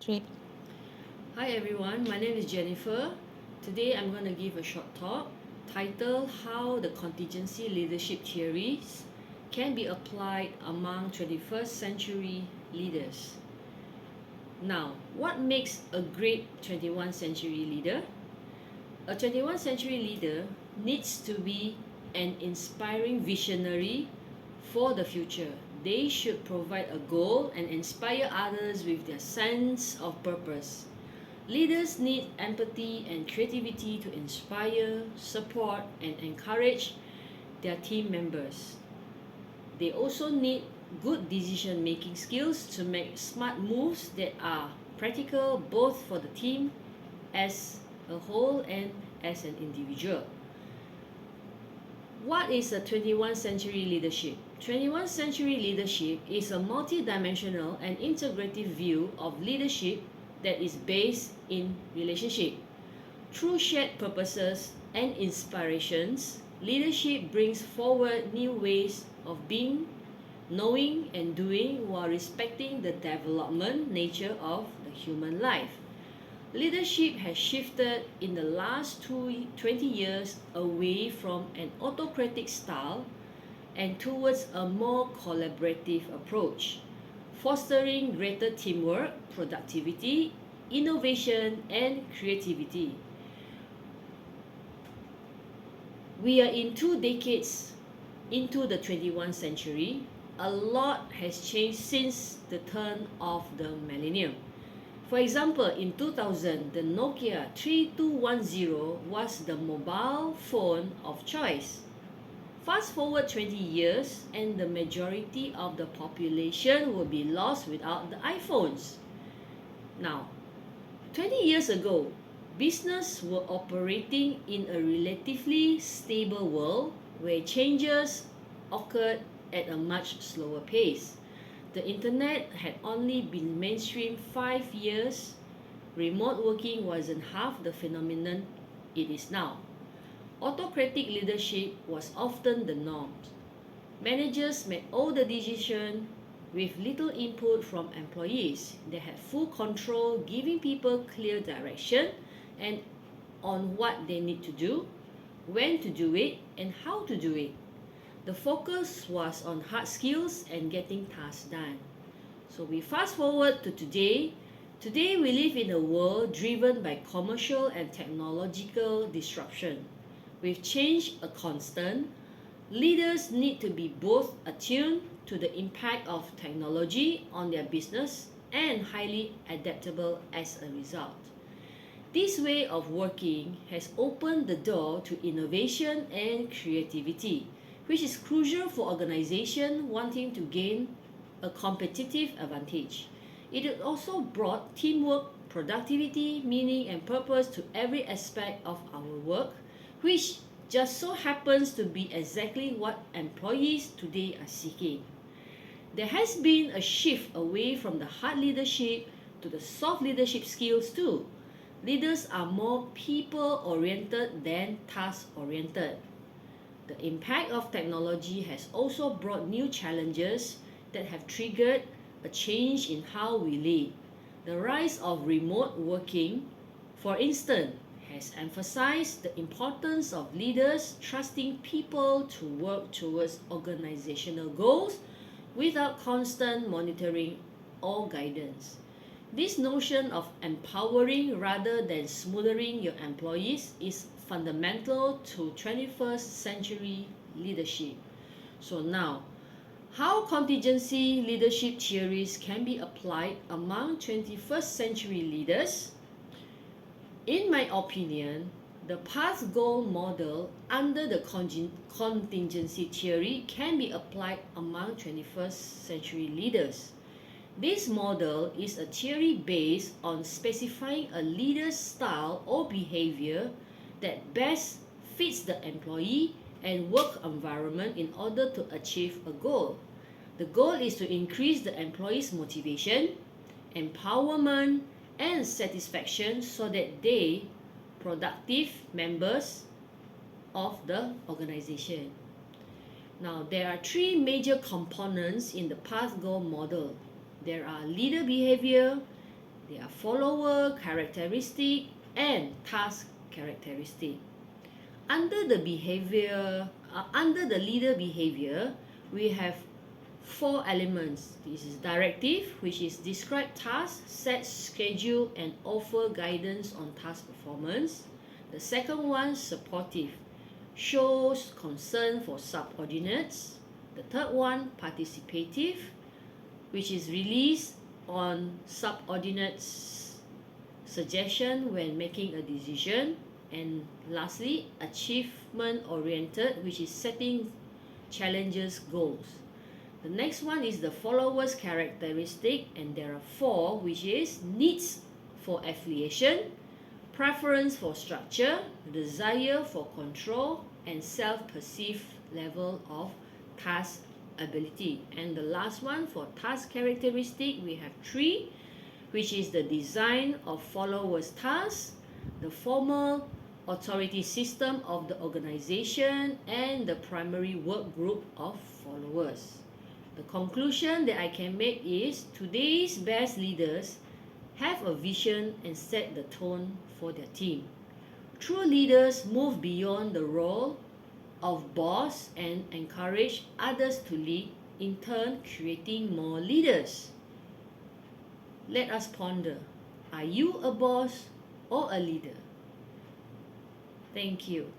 Three. Hi everyone, my name is Jennifer. Today I'm going to give a short talk titled How the Contingency Leadership Theories Can Be Applied Among 21st Century Leaders. Now, what makes a great 21st century leader? A 21st century leader needs to be an inspiring visionary for the future. They should provide a goal and inspire others with their sense of purpose. Leaders need empathy and creativity to inspire, support, and encourage their team members. They also need good decision-making skills to make smart moves that are practical both for the team as a whole and as an individual. What is a 21st century leadership? 21st century leadership is a multidimensional and integrative view of leadership that is based in relationship. Through shared purposes and inspirations, leadership brings forward new ways of being, knowing, and doing while respecting the development nature of the human life. Leadership has shifted in the last 20 years away from an autocratic style and towards a more collaborative approach, fostering greater teamwork, productivity, innovation, and creativity. We are in 2 decades into the 21st century. A lot has changed since the turn of the millennium. For example, in 2000, the Nokia 3210 was the mobile phone of choice. Fast forward 20 years and the majority of the population will be lost without the iPhones. Now, 20 years ago, business were operating in a relatively stable world where changes occurred at a much slower pace. The internet had only been mainstream 5 years. Remote working wasn't half the phenomenon it is now. Autocratic leadership was often the norm. Managers made all the decisions with little input from employees. They had full control, giving people clear direction and on what they need to do, when to do it, and how to do it. The focus was on hard skills and getting tasks done. So we fast forward to today. Today we live in a world driven by commercial and technological disruption. With change a constant, leaders need to be both attuned to the impact of technology on their business and highly adaptable as a result. This way of working has opened the door to innovation and creativity, which is crucial for organizations wanting to gain a competitive advantage. It has also brought teamwork, productivity, meaning, and purpose to every aspect of our work, which just so happens to be exactly what employees today are seeking. There has been a shift away from the hard leadership to the soft leadership skills too. Leaders are more people-oriented than task-oriented. The impact of technology has also brought new challenges that have triggered a change in how we live. The rise of remote working, for instance, has emphasized the importance of leaders trusting people to work towards organizational goals without constant monitoring or guidance. This notion of empowering rather than smothering your employees is fundamental to 21st century leadership. So now, how contingency leadership theories can be applied among 21st century leaders? In my opinion, the path goal model under the contingency theory can be applied among 21st century leaders. This model is a theory based on specifying a leader's style or behavior that best fits the employee and work environment in order to achieve a goal. The goal is to increase the employee's motivation, empowerment, and satisfaction so that they productive members of the organization. Now, there are three major components in the path goal model. There are leader behavior, There are follower characteristic and task characteristic. Under the leader behavior, we have 4 elements. This is directive, which is describe tasks, set schedule, and offer guidance on task performance. The second one, supportive, shows concern for subordinates. The third one, participative, which is released on subordinates' suggestion when making a decision. And lastly, achievement oriented, which is setting challenges, goals. The next one is the followers characteristic, and there are 4, which is needs for affiliation, preference for structure, desire for control, and self-perceived level of task ability. And the last one for task characteristic, we have 3, which is the design of followers' tasks, the formal authority system of the organization, and the primary work group of followers. The conclusion that I can make is today's best leaders have a vision and set the tone for their team. True leaders move beyond the role of boss and encourage others to lead, in turn creating more leaders. Let us ponder. Are you a boss or a leader? Thank you.